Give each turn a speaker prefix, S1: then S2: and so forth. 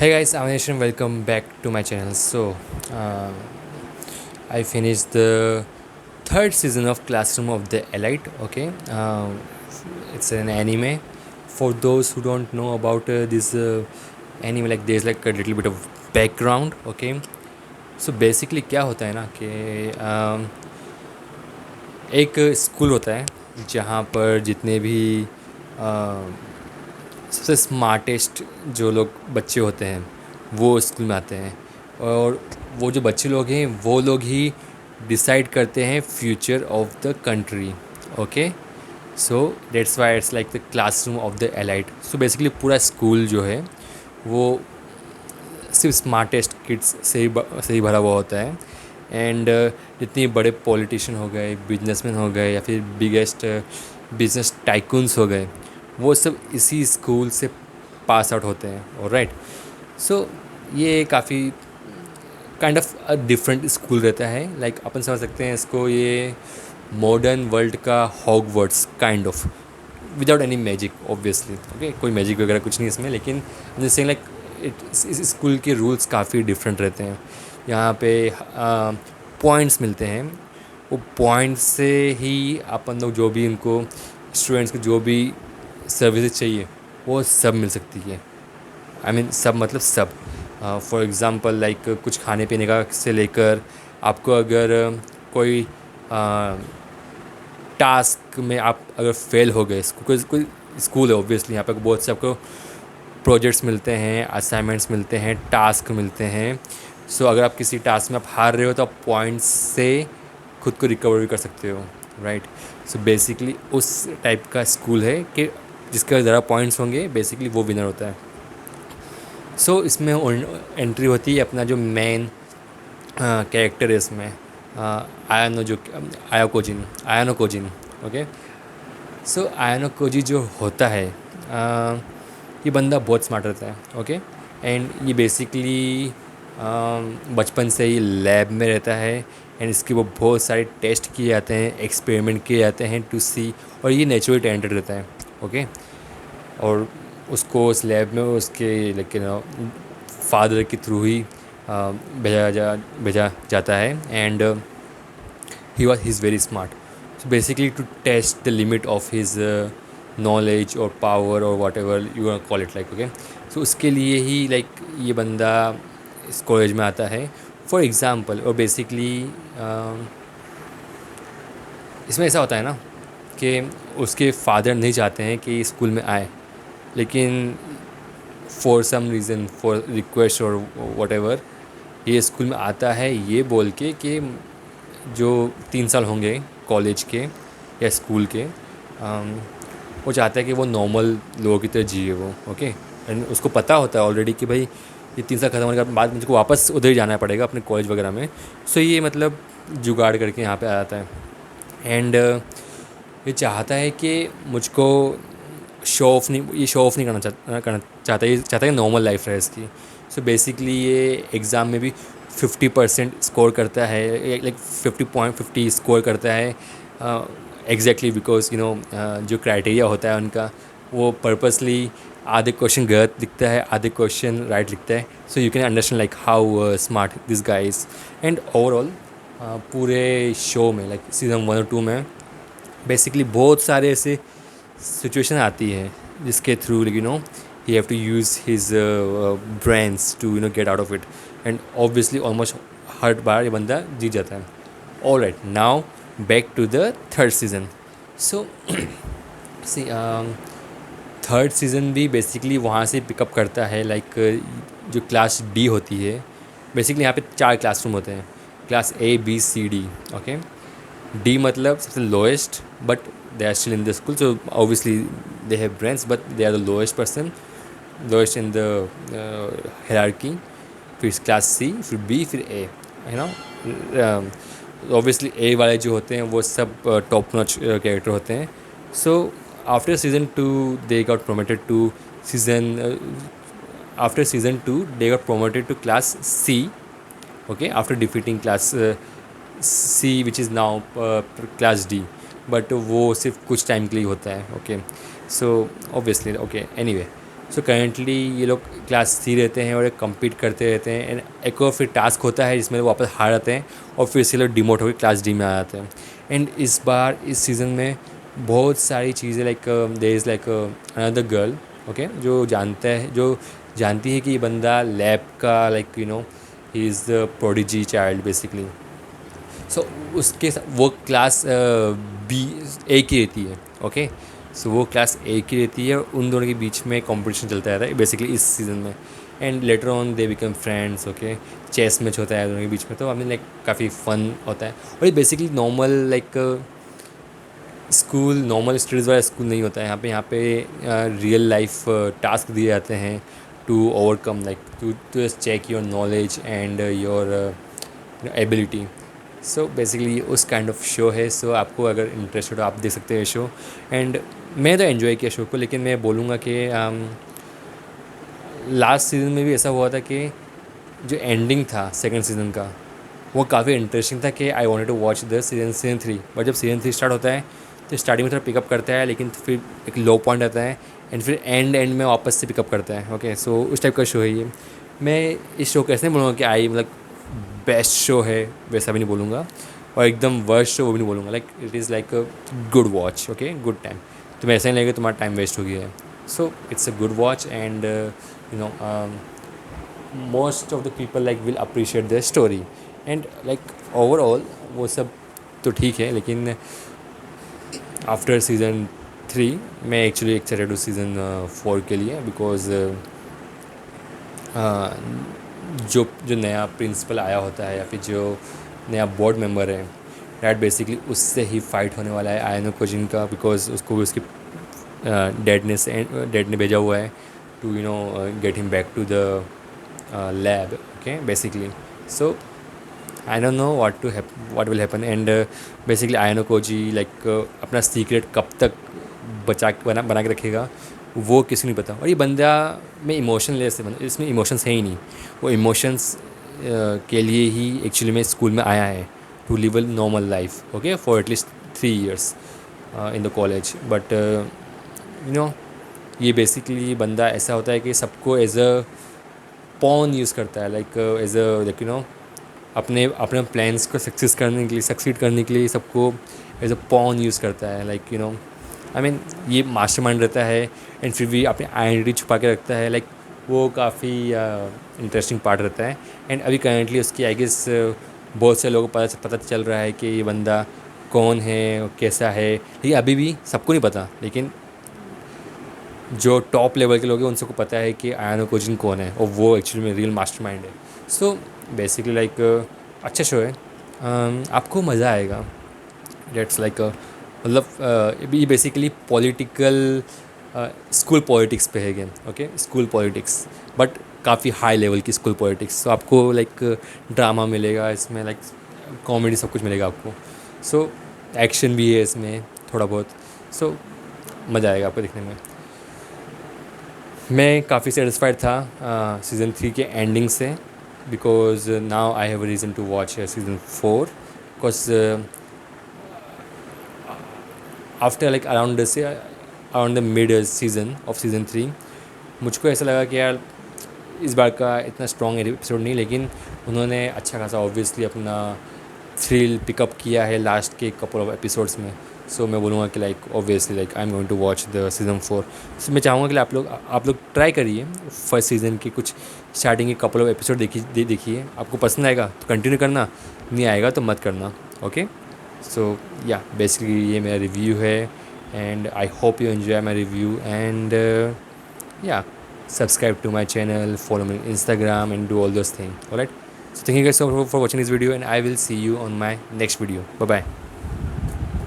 S1: Hey guys, I'm Anish and welcome back to my channel. Uh, I finished the third season of Classroom of the Elite. Okay, it's an anime. For those who don't know about this anime, like there's like a little bit of background. Okay, so basically क्या होता है ना कि एक school होता है जहाँ पर जितने भी सबसे स्मार्टेस्ट जो लोग बच्चे होते हैं वो स्कूल में आते हैं और वो जो बच्चे लोग हैं वो लोग ही डिसाइड करते हैं future of the country. Okay, so that's why it's like the classroom of the elite. So basically पूरा स्कूल जो है वो सिर्फ स्मार्टेस्ट किड्स से ही भरा हुआ होता है। एंड जितने बड़े पॉलिटिशियन हो गए, बिजनेसमैन हो गए या फिर बिगेस्ट बिजनेस टाइकून्स हो गए, वो सब इसी स्कूल से पास आउट होते हैं। और राइट, सो ये काफ़ी kind of a different school रहता है। लाइक अपन समझ सकते हैं इसको, ये मॉडर्न वर्ल्ड का Hogwarts kind of, without any magic obviously. Okay, कोई मैजिक वगैरह कुछ नहीं इसमें, लेकिन जैसे लाइक इस स्कूल के रूल्स काफ़ी डिफरेंट रहते हैं। यहाँ पे पॉइंट्स मिलते हैं, वो पॉइंट्स से ही अपन लोग जो भी उनको स्टूडेंट्स को जो भी सर्विसेज चाहिए वो सब मिल सकती है। आई मीन सब मतलब सब। फॉर एग्ज़ाम्पल लाइक कुछ खाने पीने का से लेकर आपको अगर कोई टास्क में आप अगर फेल हो गए, कोई स्कूल है ऑब्वियसली, यहाँ पर बहुत से आपको प्रोजेक्ट्स मिलते हैं, असाइनमेंट्स मिलते हैं, टास्क मिलते हैं। सो अगर आप किसी टास्क में आप हार रहे हो तो आप पॉइंट्स से खुद को रिकवर भी कर सकते हो। राइट, सो बेसिकली उस टाइप का स्कूल है कि जिसके ज़्यादा पॉइंट्स होंगे बेसिकली वो विनर होता है। सो इसमें एंट्री होती है अपना जो मेन कैरेक्टर है इसमें, आयानो कोजिन। ओके, सो आयानो कोजी जो होता है, ये बंदा बहुत स्मार्ट रहता है। ओके, एंड ये बेसिकली बचपन से ही लैब में रहता है एंड इसके वो बहुत सारे टेस्ट किए जाते हैं, एक्सपेरिमेंट किए जाते हैं टू सी, और ये नेचुरली टैलेंटेड रहता है। ओके, और उसको उस लैब में उसके लेकिन फादर के थ्रू ही भेजा जाता है। And he is very smart, so basically to test the limit of his knowledge और पावर और whatever you call it like. Okay, so उसके लिए ही लाइक ये बंदा इस कॉलेज में आता है फॉर एग्ज़ाम्पल। और बेसिकली इसमें ऐसा होता है ना कि उसके फादर नहीं चाहते हैं कि स्कूल में आए, लेकिन for some reason, for request और वट एवर, ये स्कूल में आता है ये बोल के कि जो 3 साल होंगे कॉलेज के या स्कूल के, वो चाहता है कि वो नॉर्मल लोगों की तरह जिए वो। ओके, एंड उसको पता होता है ऑलरेडी कि भाई ये 3 साल ख़त्म होने के बाद मुझको वापस उधर ही जाना पड़ेगा अपने कॉलेज वगैरह में। सो ये मतलब जुगाड़ करके यहाँ पे आ जाता है। एंड ये चाहता है कि मुझको शो ऑफ नहीं करना चाहता, ये चाहता है नॉर्मल लाइफ रहे इसकी। सो बेसिकली ये एग्ज़ाम में भी 50% स्कोर करता है, लाइक 50 स्कोर करता है एग्जैक्टली, बिकॉज यू नो जो क्राइटेरिया होता है उनका, वो पर्पसली आधे क्वेश्चन गलत लिखता है, आधे क्वेश्चन राइट लिखता है। So you can understand like how smart this guy is. And overall पूरे शो में लाइक सीज़न 1 और 2 में बेसिकली बहुत सारे ऐसे सिचुएशन आती है जिसके through you know he have to use his brains to you know get out of it. And obviously almost हर बार ये बंदा जीत जाता है। All right, now back to the third season. So see third season भी basically वहाँ से पिकअप करता है। लाइक जो क्लास डी होती है, बेसिकली यहाँ पे 4 क्लासरूम होते हैं, class A B C D. Okay, D मतलब सबसे lowest, but they are still in the school, so obviously they have brains, but they are the lowest in the hierarchy. फिर class C, फिर B, फिर ए, है ना। Obviously ए वाले जो होते हैं वो सब टॉप नॉच कैरेक्टर होते हैं। So after season 2 they got promoted to season 2 they got promoted to class C. Okay, after defeating class C which is now class D, but वो सिर्फ कुछ टाइम के लिए होता है। Okay, so obviously okay, anyway, so currently ये लोग class 3 रहते हैं और एक कम्पीट करते रहते हैं, एंड एक और फिर टास्क होता है जिसमें वो वापस हार जाते हैं और फिर से लोग डिमोट होकर क्लास डी में आ जाते हैं। एंड इस बार इस सीज़न में बहुत सारी चीज़ें like there is like another girl, okay, जो जानती है कि ये बंदा लैब का like he is the prodigy child basically. So वो क्लास बी ए की रहती है, ओके। सो वो क्लास ए की रहती है और उन दोनों के बीच में कंपटीशन चलता रहता है बेसिकली इस सीज़न में। And later on they become friends, okay. Chess match होता है दोनों के बीच में, तो आई मीन लाइक काफ़ी फ़न होता है। और ये basically normal like school, normal studies वाला स्कूल नहीं होता है। यहाँ पे रियल लाइफ टास्क दिए जाते हैं to overcome, like to check your knowledge and your ability. So basically उस काइंड ऑफ शो है। सो आपको अगर इंटरेस्टेड हो आप देख सकते हैं शो। एंड मैं तो एंजॉय किया शो को, लेकिन मैं बोलूँगा कि लास्ट सीज़न में भी ऐसा हुआ था कि जो एंडिंग था सेकंड सीज़न का वो काफ़ी इंटरेस्टिंग था कि I wanted to watch the season 3। But जब सीज़न 3 स्टार्ट होता है तो स्टार्टिंग में थोड़ा पिकअप करता है, लेकिन फिर एक लो पॉइंट आता है एंड फिर एंड में वापस से पिकअप करता है, ओके। सो उस टाइप का शो है ये। मैं इस शो को ऐसे नहीं बोलूँगा कि मतलब बेस्ट शो है, वैसा भी नहीं बोलूँगा, और एकदम वर्स्ट शो वो भी नहीं बोलूँगा। Like it is like a good watch, okay, good time. तुम्हें ऐसा नहीं लगेगा तुम्हारा टाइम वेस्ट हो गया है। So it's a good watch and most of the people like will appreciate the story and like overall वो सब तो ठीक है। लेकिन आफ्टर सीज़न 3 मैं एक्चुअली एक्साइटेड हूँ सीज़न 4 के लिए, बिकॉज जो जो नया प्रिंसिपल आया होता है या फिर जो नया बोर्ड मेंबर है, डैट बेसिकली उससे ही फाइट होने वाला है आयनो कोजिन का, बिकॉज उसको भी उसकी डैड ने भेजा हुआ है to get him back to the lab, okay, basically. So I don't know what will happen and basically Ayano Koji like अपना सीक्रेट कब तक बना के रखेगा वो किसी नहीं पता। और ये बंदा में इमोशनलेस है, इसमें इमोशंस है ही नहीं। वो इमोशंस के लिए ही एक्चुअली में स्कूल में आया है to live a normal life, okay, for at least 3 years in the college. But ये बेसिकली बंदा ऐसा होता है कि सबको एज अ पॉन यूज़ करता है, लाइक एज अ लाइक अपने अपने प्लान्स को सक्सीड करने के लिए सबको एज अ पॉन यूज़ करता है, लाइक आई मीन ये मास्टरमाइंड रहता है एंड फिर भी अपनी आइडेंटिटी छुपा के रखता है। लाइक वो काफ़ी इंटरेस्टिंग पार्ट रहता है। एंड अभी करेंटली उसकी आई गेस बहुत से लोगों को पता चल रहा है कि ये बंदा कौन है और कैसा है, लेकिन अभी भी सबको नहीं पता। लेकिन जो टॉप लेवल के लोग हैं उन सबको पता है कि आयनो कोजिन कौन है और वो एक्चुअली में रियल मास्टरमाइंड है। सो बेसिकली लाइक अच्छा शो है, आपको मज़ा आएगा। डेट्स लाइक मतलब ये बेसिकली पॉलिटिकल स्कूल पॉलिटिक्स पे है game, okay, school politics, but काफ़ी हाई लेवल की स्कूल पॉलिटिक्स। तो आपको लाइक ड्रामा मिलेगा इसमें, लाइक कॉमेडी, सब कुछ मिलेगा आपको। सो एक्शन भी है इसमें थोड़ा बहुत। सो मज़ा आएगा आपको देखने में। मैं काफ़ी सेटिस्फाइड था सीज़न 3 के एंडिंग से, because now I have a reason to watch season 4, because after like around the mid season of season 3 मुझको ऐसा लगा कि यार इस बार का इतना स्ट्रॉन्ग एपिसोड नहीं, लेकिन उन्होंने अच्छा खासा ऑब्वियसली अपना थ्रिल पिकअप किया है लास्ट के कपल ऑफ एपिसोड्स में। सो मैं बोलूँगा कि like obviously like I am going to watch the season 4। So मैं चाहूँगा कि आप लोग ट्राई करिए फर्स्ट सीज़न के कुछ स्टार्टिंग के कपल ऑफ एपिसोड देखिए, आपको पसंद आएगा तो कंटिन्यू करना, नहीं आएगा तो मत करना, ओके। सो या बेसिकली ये मेरा रिव्यू है and I hope you enjoy my review and या subscribe to my channel, follow me on Instagram and do all those things. Alright, so thank you guys so much for watching this video and I will see you on my next video. Bye bye.